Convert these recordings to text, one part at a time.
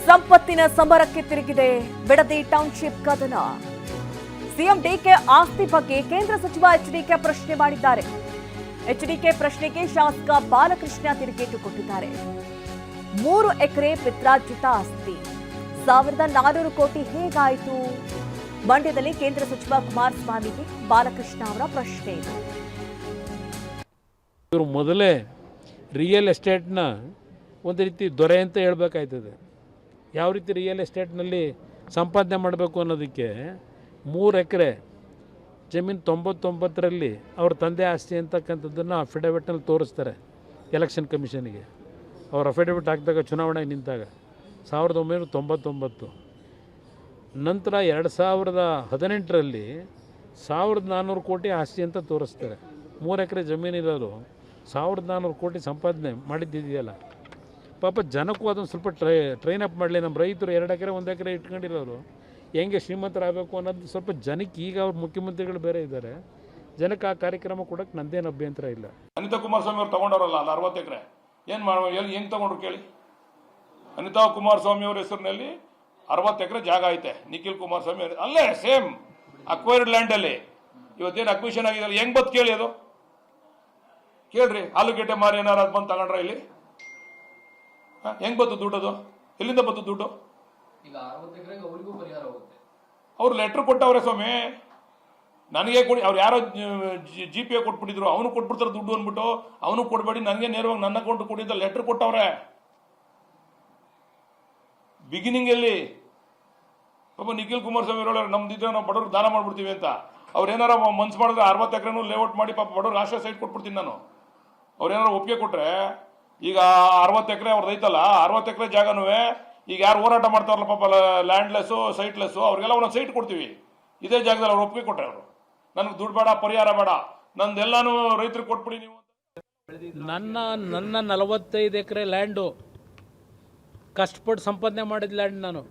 ಸಂಪತ್ತಿನ ಸಮರಕ್ಕೆ ತಿರುಗಿದೆ ಬಿಡದಿ ಟೌನ್ಶಿಪ್ ಕದನ. CM DK ಆಸ್ತಿ ಬಗ್ಗೆ ಕೇಂದ್ರ ಸಚಿವ ಎಚ್ಡಿಕೆ ಪ್ರಶ್ನೆ ಮಾಡಿದ್ದಾರೆ. ಎಚ್ಡಿಕೆ ಪ್ರಶ್ನೆಗೆ ಶಾಸಕ ಬಾಲಕೃಷ್ಣ ತಿರುಗೇಟು ಕೊಟ್ಟಿದ್ದಾರೆ. 3 ಎಕರೆ ಪಿತ್ರಾರ್ಜಿತ ಆಸ್ತಿ 1400 ಕೋಟಿ ಹೇಗಾಯಿತು? ಮಂಡ್ಯದಲ್ಲಿ ಕೇಂದ್ರ ಸಚಿವ ಕುಮಾರಸ್ವಾಮಿಗೆ ಬಾಲಕೃಷ್ಣ ಅವರ ಪ್ರಶ್ನೆ ಇದೆ. ಇವರು ಮೊದಲೇ ರಿಯಲ್ ಎಸ್ಟೇಟ್ನ ಒಂದು ರೀತಿ ದೊರೆ ಅಂತ ಹೇಳ್ಬೇಕಾಯ್ತದೆ. ಯಾವ ರೀತಿ ರಿಯಲ್ ಎಸ್ಟೇಟ್ನಲ್ಲಿ ಸಂಪಾದನೆ ಮಾಡಬೇಕು ಅನ್ನೋದಕ್ಕೆ 3 ಎಕರೆ ಜಮೀನು 99ರಲ್ಲಿ ಅವ್ರ ತಂದೆ ಆಸ್ತಿ ಅಂತಕ್ಕಂಥದ್ದನ್ನು ಅಫಿಡವಿಟ್ನಲ್ಲಿ ತೋರಿಸ್ತಾರೆ ಎಲೆಕ್ಷನ್ ಕಮಿಷನ್ಗೆ. ಅವ್ರು ಅಫಿಡವಿಟ್ ಹಾಕಿದಾಗ ಚುನಾವಣೆಗೆ ನಿಂತಾಗ 1999. ನಂತರ 2018ರಲ್ಲಿ 1400 ಕೋಟಿ ಆಸ್ತಿ ಅಂತ ತೋರಿಸ್ತಾರೆ. 3 ಎಕರೆ ಜಮೀನಿರೋರು 1400 ಕೋಟಿ ಸಂಪಾದನೆ ಮಾಡಿದ್ದಿದೆಯಲ್ಲ, ಪಾಪ ಜನಕ್ಕೂ ಅದನ್ನು ಸ್ವಲ್ಪ ಟ್ರೈನ್ ಅಪ್ ಮಾಡಲಿ. ನಮ್ಮ ರೈತರು 2 ಎಕರೆ 1 ಎಕರೆ ಇಟ್ಕೊಂಡಿರೋರು ಹೆಂಗೆ ಶ್ರೀಮಂತರಾಗಬೇಕು ಅನ್ನೋದು ಸ್ವಲ್ಪ ಜನಕ್ಕೆ, ಈಗ ಅವ್ರ ಮುಖ್ಯಮಂತ್ರಿಗಳು ಬೇರೆ ಇದ್ದಾರೆ, ಜನಕ್ಕೆ ಆ ಕಾರ್ಯಕ್ರಮ ಕೊಡೋಕ್ಕೆ ನಂದೇನು ಅಭ್ಯಂತರ ಇಲ್ಲ. ಅನಿತಾ ಕುಮಾರಸ್ವಾಮಿ ಅವ್ರು ತೊಗೊಂಡವ್ರಲ್ಲ ಅಲ್ಲ 60 ಎಕರೆ, ಏನು ಹೆಂಗೆ ತೊಗೊಂಡ್ರು ಕೇಳಿ. ಅನಿತಾ ಕುಮಾರಸ್ವಾಮಿ ಅವ್ರ ಹೆಸರಿನಲ್ಲಿ 60 ಎಕರೆ ಜಾಗ ಐತೆ. ನಿಖಿಲ್ ಕುಮಾರಸ್ವಾಮಿ ಅಲ್ಲೇ ಸೇಮ್ ಅಕ್ವೈರ್ಡ್ ಲ್ಯಾಂಡಲ್ಲಿ ಇವತ್ತೇನು ಅಕ್ವಿಷನ್ ಆಗಿದೆಯಲ್ಲ, ಹೆಂಗೆ ಬತ್ತು ಕೇಳಿ. ಅದು ಕೇಳ್ರಿ, ಆಲೂಗೆಡ್ಡೆ ಮಾರಿ ಏನಾರು ಅದು ಬಂದು ತಗೊಂಡ್ರ ಇಲ್ಲಿ ಹೆಂಗೆ ಬತ್ತು ದುಡ್ಡು? ಅದು ಎಲ್ಲಿಂದ ಬತ್ತು ದುಡ್ಡು? ಅವ್ರು ಲೆಟ್ರ್ ಕೊಟ್ಟವ್ರೆ ಸ್ವಾಮಿ, ನನಗೆ ಕೊಡಿ. ಅವ್ರು ಯಾರೋ GPA ಕೊಟ್ಬಿಟ್ಟಿದ್ರು, ಅವನು ಕೊಟ್ಬಿಡ್ತಾರೆ ದುಡ್ಡು ಅಂದ್ಬಿಟ್ಟು, ಅವನು ಕೊಡಬೇಡಿ ನನಗೆ ನೇರವಾಗಿ ನನ್ನ ಅಕೌಂಟ್ ಕೊಡಿ ಅಂತ ಲೆಟ್ರ್ ಕೊಟ್ಟವ್ರೆ ಬಿಗಿನಿಂಗ್ ಅಲ್ಲಿ. ಪಾಪ ನಿಖಿಲ್ ಕುಮಾರಸ್ವಾಮಿ ಹೇಳೋರು ನಮ್ದಿದ್ರೆ ನಾವು ಬಡವ್ರಿಗೆ ದಾನ ಮಾಡ್ಬಿಡ್ತೀವಿ ಅಂತ. ಅವ್ರು ಏನಾರ ಮನ್ಸು ಮಾಡಿದ್ರೆ 60 ಎಕರೆನೂ ಲೇಔಟ್ ಮಾಡಿ ಪಾಪ ಬಡವ್ರು ರಾಷ್ಟ್ರ ಸೈಟ್ ಕೊಟ್ಬಿಡ್ತೀನಿ ನಾನು. ಅವ್ರೇನಾರು ಒಪ್ಪಿಗೆ ಕೊಟ್ರೆ, ಈಗ 60 ಎಕರೆ ಅವ್ರದ್ದು ಐತಲ್ಲ, 60 ಎಕರೆ ಜಾಗನೂ ಈಗ ಯಾರು ಹೋರಾಟ ಮಾಡ್ತಾರಲ್ಲ ಪಾಪ ಲ್ಯಾಂಡ್ಲೆಸ್ಸು ಸೈಟ್ಲೆಸ್ಸು, ಅವ್ರಿಗೆಲ್ಲ ಒಂದೊಂದು ಸೈಟ್ ಕೊಡ್ತೀವಿ ಇದೇ ಜಾಗದಲ್ಲಿ. ಅವ್ರು ಒಪ್ಪಿಗೆ ಕೊಟ್ರೆ ಅವರು ನನಗೆ ದುಡ್ಡು ಬೇಡ, ಪರಿಹಾರ ಬೇಡ, ನಂದೆಲ್ಲಾನು ರೈತರಿಗೆ ಕೊಟ್ಬಿಡಿ ನೀವು. ನನ್ನ 45 ಎಕರೆ ಲ್ಯಾಂಡು ಕಷ್ಟಪಟ್ಟು ಸಂಪಾದನೆ ಮಾಡಿದ ಲ್ಯಾಂಡ್ ನಾನು.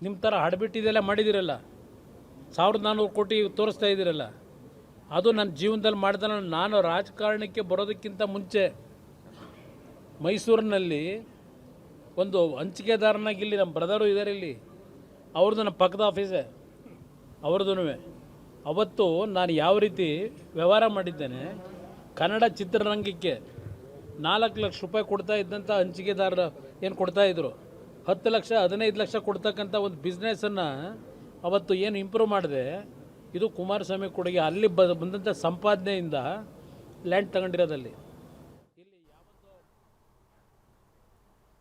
ನಿಮ್ಮ ಥರ ಹಡ್ಬಿಟ್ಟಿದೆಲ್ಲ ಮಾಡಿದಿರಲ್ಲ, 1400 ಕೋಟಿ ತೋರಿಸ್ತಾ ಇದ್ದೀರಲ್ಲ, ಅದು ನನ್ನ ಜೀವನದಲ್ಲಿ ಮಾಡಿದ. ನಾನು ರಾಜಕಾರಣಕ್ಕೆ ಬರೋದಕ್ಕಿಂತ ಮುಂಚೆ ಮೈಸೂರಿನಲ್ಲಿ ಒಂದು ಹಂಚಿಕೆದಾರನಾಗಿ, ಇಲ್ಲಿ ನಮ್ಮ ಬ್ರದರು ಇದ್ದಾರೆ, ಇಲ್ಲಿ ಅವ್ರದ್ದು ನಮ್ಮ ಪಕ್ಕದ ಆಫೀಸೇ ಅವ್ರದ್ದು. ಅವತ್ತು ನಾನು ಯಾವ ರೀತಿ ವ್ಯವಹಾರ ಮಾಡಿದ್ದೇನೆ, ಕನ್ನಡ ಚಿತ್ರರಂಗಕ್ಕೆ 4 ಲಕ್ಷ ರೂಪಾಯಿ ಕೊಡ್ತಾ ಇದ್ದಂಥ ಹಂಚಿಕೆದಾರರು ಏನು ಕೊಡ್ತಾಯಿದ್ರು, 10 ಲಕ್ಷ 15 ಲಕ್ಷ ಕೊಡ್ತಕ್ಕಂಥ ಒಂದು ಬಿಸ್ನೆಸ್ಸನ್ನು ಅವತ್ತು ಏನು ಇಂಪ್ರೂವ್ ಮಾಡಿದೆ. ಇದು ಕುಮಾರಸ್ವಾಮಿ ಕೊಡುಗೆ. ಅಲ್ಲಿ ಬಂದಂಥ ಸಂಪಾದನೆಯಿಂದ ಲ್ಯಾಂಡ್ ತಗೊಂಡಿರೋದಲ್ಲಿ